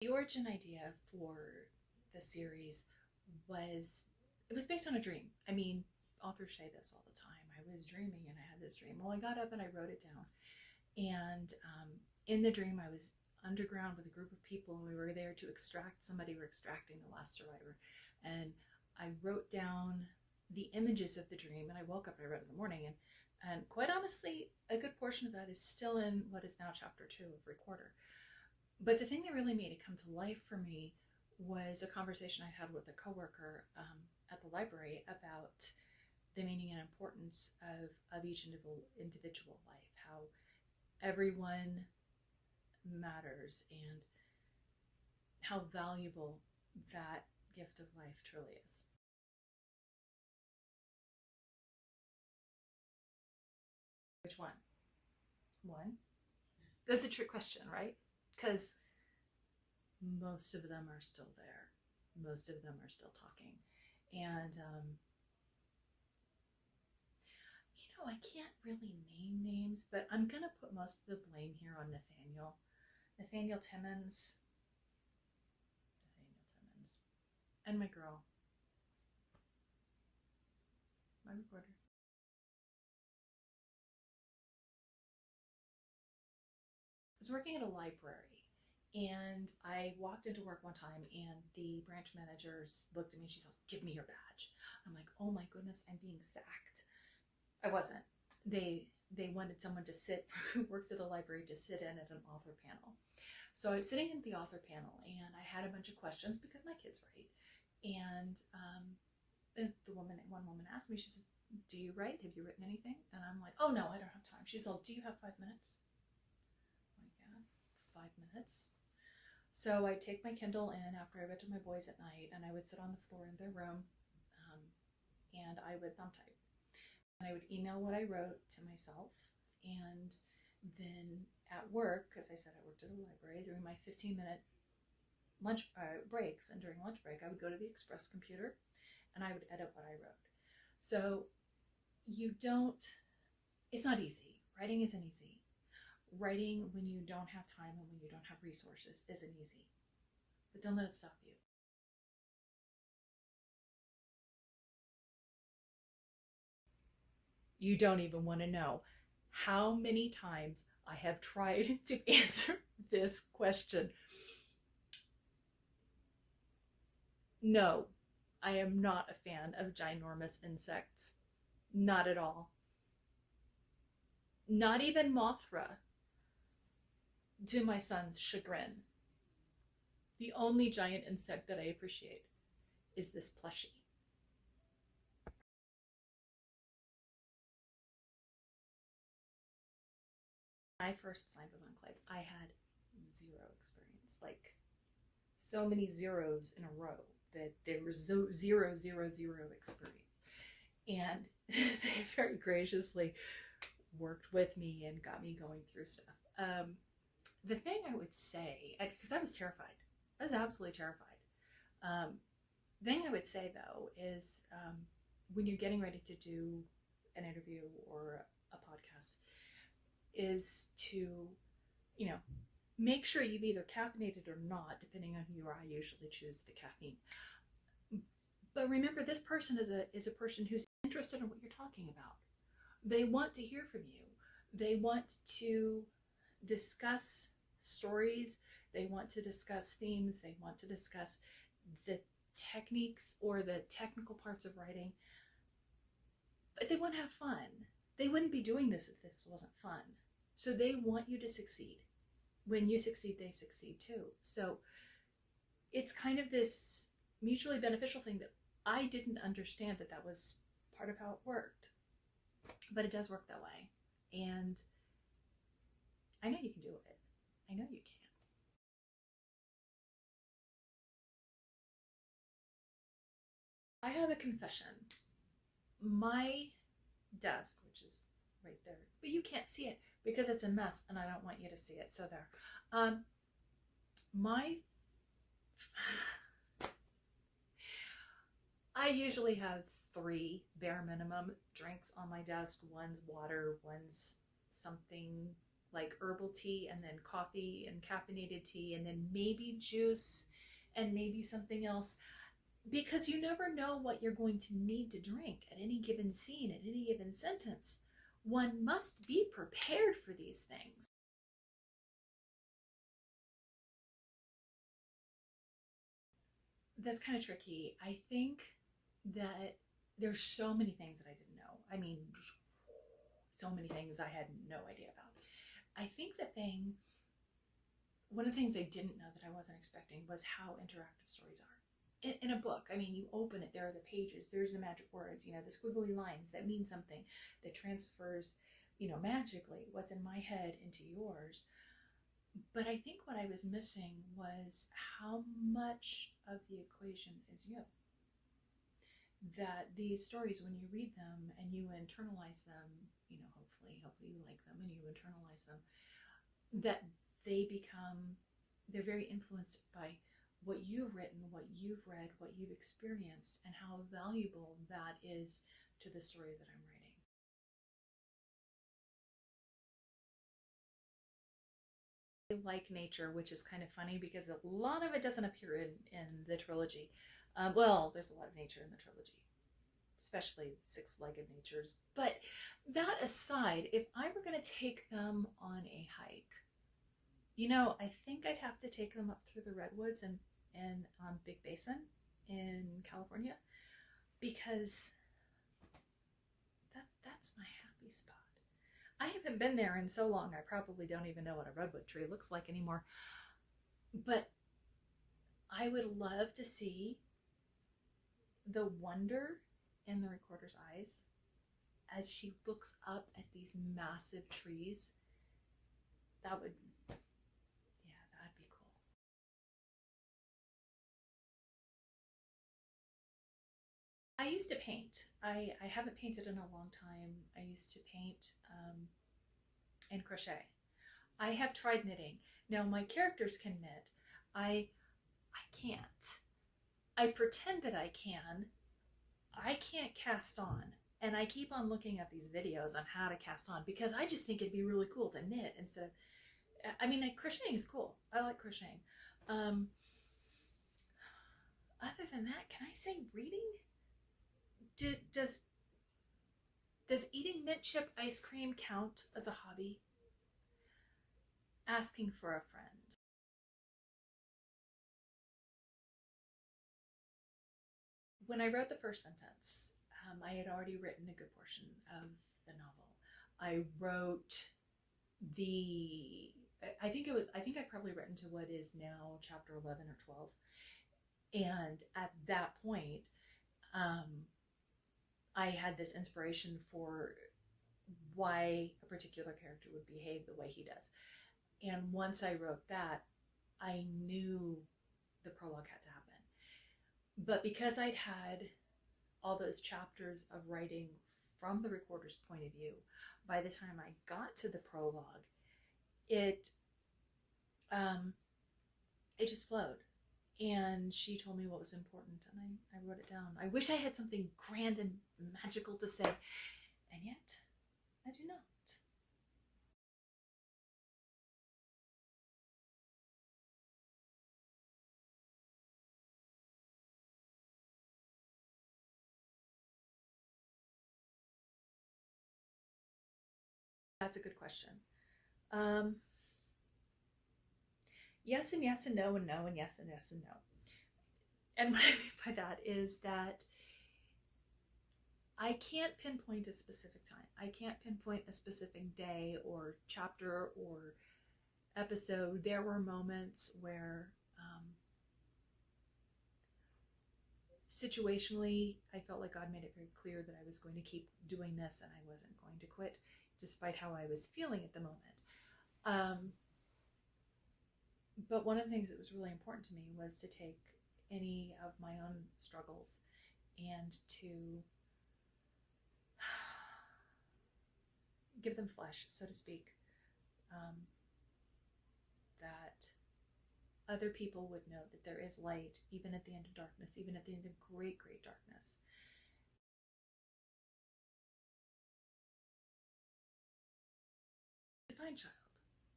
The origin idea for the series was, it was based on a dream. I mean, authors say this all the time. I was dreaming and I had this dream. Well, I got up and I wrote it down. And in the dream, I was underground with a group of people, and we were there to extract somebody. We're extracting the last survivor. And I wrote down the images of the dream, and I woke up and I read it in the morning. And quite honestly, a good portion of that is still in what is now chapter 2 of Recorder. But the thing that really made it come to life for me was a conversation I had with a coworker at the library about the meaning and importance of each individual life, how everyone matters, and how valuable that gift of life truly is. Which one? One? That's a trick question, right? Because most of them are still there. Most of them are still talking. And, I can't really name names, but I'm going to put most of the blame here on Nathaniel. Nathaniel Timmons. And my girl. My reporter. I was working at a library, and I walked into work one time, and the branch manager looked at me and she's like, "Give me your badge." I'm like, "Oh my goodness, I'm being sacked." I wasn't. They wanted someone to sit who worked at a library to sit in at an author panel. So I was sitting in the author panel, and I had a bunch of questions because my kids write. And one woman asked me, she says, "Do you write? Have you written anything?" And I'm like, "Oh no, I don't have time." She's like, "Do you have 5 minutes?" I'm like, "Yeah, 5 minutes." So I take my Kindle in after I read to my boys at night, and I would sit on the floor in their room, and I would thumb type. And I would email what I wrote to myself, and then at work, because I said I worked at a library, during my 15-minute lunch breaks, and during lunch break, I would go to the Express computer and I would edit what I wrote. So it's not easy. Writing isn't easy. Writing when you don't have time and when you don't have resources isn't easy. But don't let it stop you. You don't even want to know how many times I have tried to answer this question. No, I am not a fan of ginormous insects. Not at all. Not even Mothra, to my son's chagrin. The only giant insect that I appreciate is this plushie. When I first signed with Enclave, I had zero experience. Like, so many zeros in a row that there was zero, zero, zero experience. And they very graciously worked with me and got me going through stuff. The thing I would say, because I was terrified, I was absolutely terrified. The thing I would say though is when you're getting ready to do an interview or a podcast, is to, make sure you've either caffeinated or not, depending on who you are. I usually choose the caffeine. But remember, this person is a person who's interested in what you're talking about. They want to hear from you. They want to discuss stories. They want to discuss themes. They want to discuss the techniques or the technical parts of writing. But they want to have fun. They wouldn't be doing this if this wasn't fun. So they want you to succeed. When you succeed, they succeed too. So it's kind of this mutually beneficial thing that I didn't understand that was part of how it worked. But it does work that way. And I know you can do it. I know you can. I have a confession. My desk, which is right there, but you can't see it because it's a mess and I don't want you to see it. So there. I usually have 3 bare minimum drinks on my desk. One's water, one's something like herbal tea and then coffee and caffeinated tea and then maybe juice and maybe something else, because you never know what you're going to need to drink at any given scene, at any given sentence. One must be prepared for these things. That's kind of tricky. I think that there's so many things that I didn't know. I mean, so many things I had no idea about. I think one of the things I didn't know that I wasn't expecting was how interactive stories are. In a book, I mean, you open it, there are the pages, there's the magic words, the squiggly lines that mean something, that transfers, magically what's in my head into yours. But I think what I was missing was how much of the equation is you. That these stories, when you read them and you internalize them, hopefully you like them and you internalize them, that they're very influenced by what you've written, what you've read, what you've experienced, and how valuable that is to the story that I'm writing. I like nature, which is kind of funny because a lot of it doesn't appear in the trilogy. Well, there's a lot of nature in the trilogy, especially six-legged natures. But that aside, if I were going to take them on a hike, I think I'd have to take them up through the redwoods and Big Basin in California, because that's my happy spot. I haven't been there in so long, I probably don't even know what a redwood tree looks like anymore. But I would love to see the wonder in the recorder's eyes as she looks up at these massive trees. That'd be cool. I used to paint. I haven't painted in a long time. I used to paint and crochet. I have tried knitting. Now my characters can knit. I can't. I pretend that I can. I can't cast on. And I keep on looking at these videos on how to cast on because I just think it'd be really cool to knit instead of, crocheting is cool. I like crocheting. Other than that, can I say reading? Does eating mint chip ice cream count as a hobby? Asking for a friend. When I wrote the first sentence, I had already written a good portion of the novel. I wrote I think I'd probably written to what is now chapter 11 or 12. And at that point, I had this inspiration for why a particular character would behave the way he does. And once I wrote that, I knew the prologue had to happen. But because I'd had all those chapters of writing from the recorder's point of view, by the time I got to the prologue, it just flowed. And she told me what was important, and I wrote it down. I wish I had something grand and magical to say, and yet I do not. That's a good question. Um, yes and yes and no and no and yes and yes and no. And what I mean by that is that I can't pinpoint a specific time. I can't pinpoint a specific day or chapter or episode. There were moments where situationally I felt like God made it very clear that I was going to keep doing this and I wasn't going to quit, despite how I was feeling at the moment. But one of the things that was really important to me was to take any of my own struggles and to give them flesh, so to speak, that other people would know that there is light even at the end of darkness, even at the end of great, great darkness. Divine child.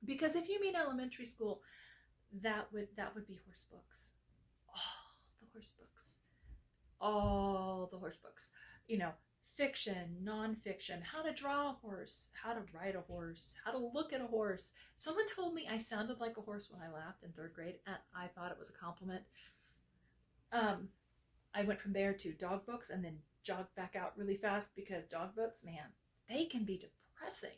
Because if you mean elementary school, that would be horse books. All the horse books. All the horse books. You know, fiction, nonfiction, how to draw a horse, how to ride a horse, how to look at a horse. Someone told me I sounded like a horse when I laughed in third grade, and I thought it was a compliment. I went from there to dog books and then jogged back out really fast because dog books, man, they can be depressing.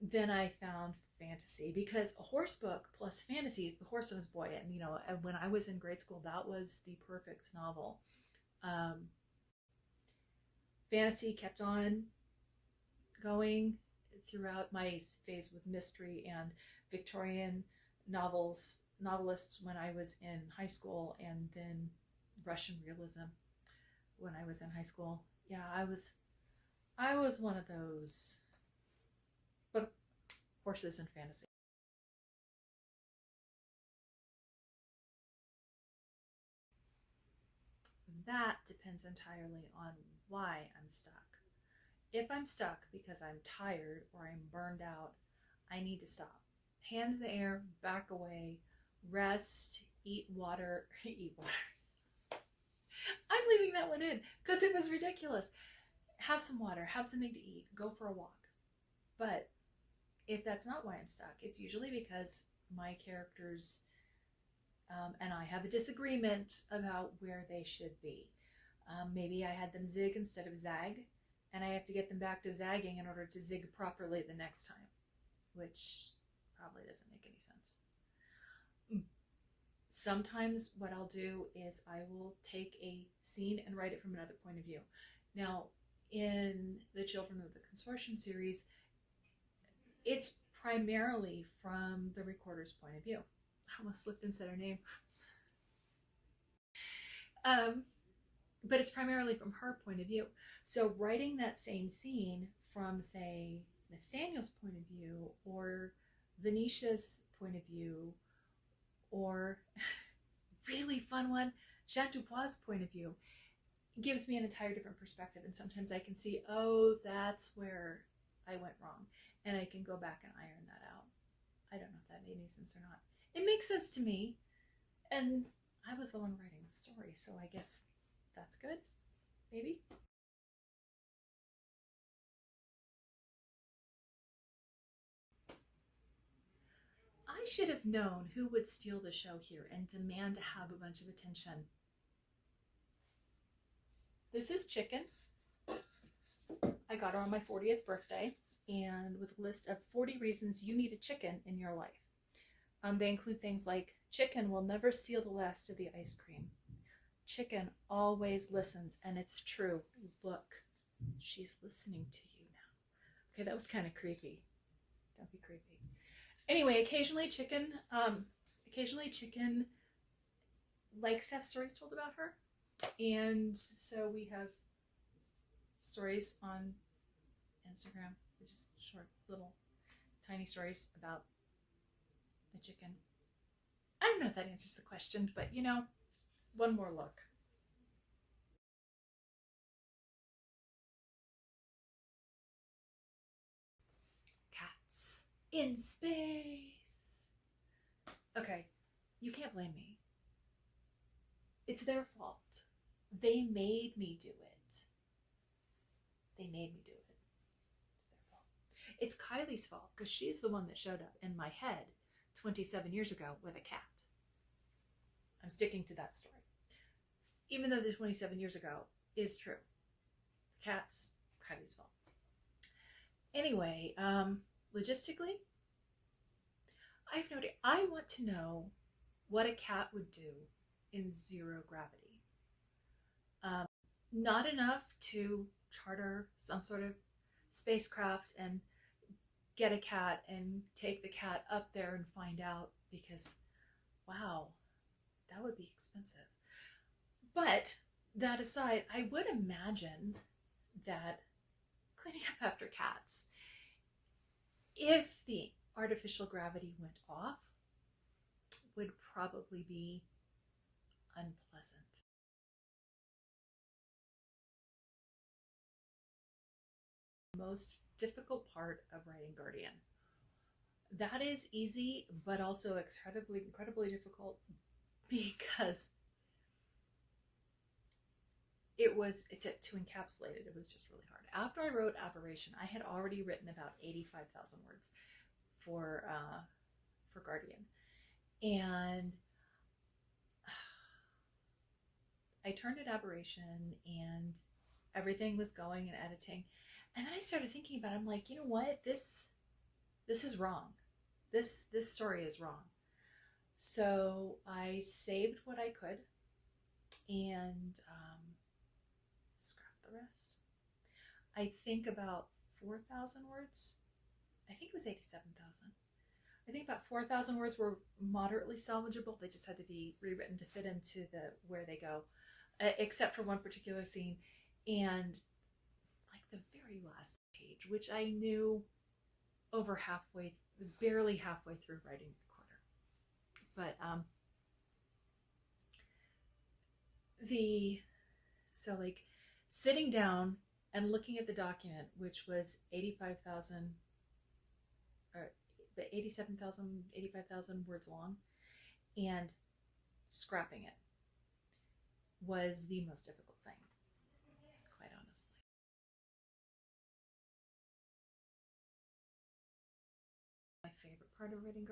Then I found fantasy because a horse book plus fantasy is The Horse and His Boy. And, you know, when I was in grade school, that was the perfect novel. Fantasy kept on going throughout my phase with mystery and Victorian novelists when I was in high school, and then Russian realism when I was in high school. Yeah, I was one of those, but horses and fantasy. That depends entirely on why I'm stuck. If I'm stuck because I'm tired or I'm burned out, I need to stop. Hands in the air, back away, rest, eat water, eat water. I'm leaving that one in because it was ridiculous. Have some water, have something to eat, go for a walk. But if that's not why I'm stuck, it's usually because my characters and I have a disagreement about where they should be. Maybe I had them zig instead of zag, and I have to get them back to zagging in order to zig properly the next time, which probably doesn't make any sense. Sometimes what I'll do is I will take a scene and write it from another point of view. Now, in the Children of the Consortium series, it's primarily from the recorder's point of view. I almost slipped and said her name. But it's primarily from her point of view. So writing that same scene from, say, Nathaniel's point of view, or Venetia's point of view, or really fun one, Jean Dubois' point of view, gives me an entire different perspective. And sometimes I can see, oh, that's where I went wrong. And I can go back and iron that out. I don't know if that made any sense or not. It makes sense to me. And I was the one writing the story, so I guess that's good. Maybe. I should have known who would steal the show here and demand to have a bunch of attention. This is Chicken. I got her on my 40th birthday, and with a list of 40 reasons you need a chicken in your life. They include things like chicken will never steal the last of the ice cream. Chicken always listens, and it's true. Look, she's listening to you now. Okay, that was kind of creepy. Don't be creepy. Anyway, occasionally chicken likes to have stories told about her. And so we have stories on Instagram, which is short, little, tiny stories about a chicken. I don't know if that answers the question, but you know, one more look. Cats in space. Okay, you can't blame me. It's their fault. They made me do it. They made me do it. It's their fault. It's Kylie's fault because she's the one that showed up in my head 27 years ago with a cat. I'm sticking to that story. Even though the 27 years ago is true. The cat's Kylie's fault. Anyway, logistically, I've noted I want to know what a cat would do in zero gravity. Not enough to charter some sort of spacecraft and get a cat and take the cat up there and find out, because wow, that would be expensive. But that aside, I would imagine that cleaning up after cats, if the artificial gravity went off, would probably be unpleasant. The most difficult part of writing Guardian that is easy, but also incredibly difficult, because to encapsulate it, it was just really hard. After I wrote Aberration, I had already written about 85,000 words for Guardian, and I turned at Aberration, and everything was going and editing, and then I started thinking about it. I'm like, you know what, this is wrong. This story is wrong. So I saved what I could, and scrapped the rest. I think about 4,000 words. I think it was 87,000. I think about 4,000 words were moderately salvageable. They just had to be rewritten to fit into where they go, except for one particular scene, and like the very last page, which I knew barely halfway through writing Recorder. But so like sitting down and looking at the document, which was 85,000 or 87,000, 85,000 words long, and scrapping it was the most difficult thing, quite honestly. My favorite part of writing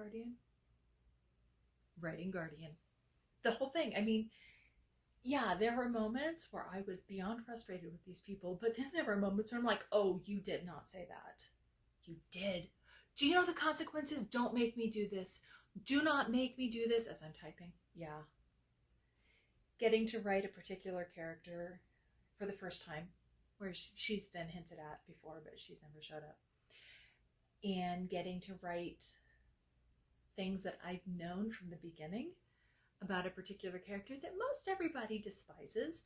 Guardian. The whole thing. I mean, yeah, there were moments where I was beyond frustrated with these people, but then there were moments where I'm like, oh, you did not say that. You did. Do you know the consequences? Don't make me do this. Do not make me do this, as I'm typing. Yeah. Getting to write a particular character for the first time, where she's been hinted at before, but she's never showed up. And getting to write things that I've known from the beginning about a particular character that most everybody despises,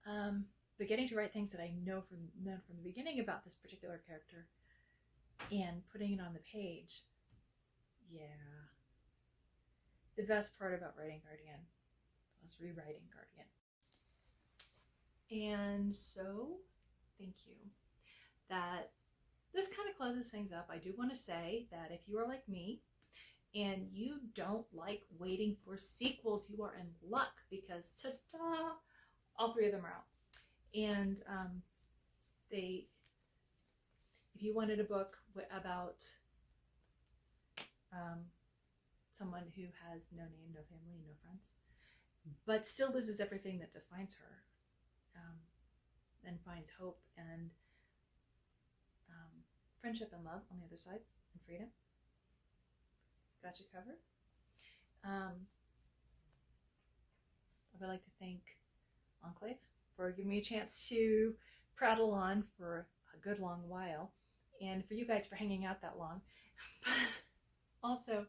but getting to write things that I known from the beginning about this particular character and putting it on the page. Yeah. The best part about writing Guardian was rewriting Guardian. And so, thank you. This kind of closes things up. I do want to say that if you are like me and you don't like waiting for sequels, you are in luck, because ta-da, all 3 of them are out. And if you wanted a book about someone who has no name, no family, no friends, but still loses everything that defines her, and finds hope and friendship and love on the other side, and freedom, got you covered. I would like to thank Enclave for giving me a chance to prattle on for a good long while, and for you guys for hanging out that long. But also,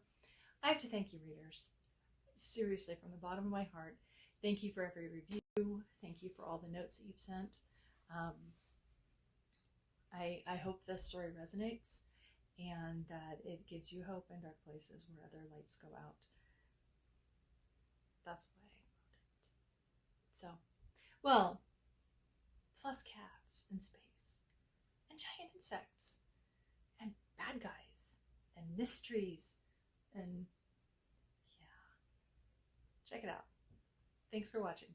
I have to thank you, readers. Seriously, from the bottom of my heart, thank you for every review. Thank you for all the notes that you've sent. I hope this story resonates, and that it gives you hope in dark places where other lights go out. That's why I wrote it. So, well, plus cats in space, and giant insects, and bad guys, and mysteries, and yeah. Check it out. Thanks for watching.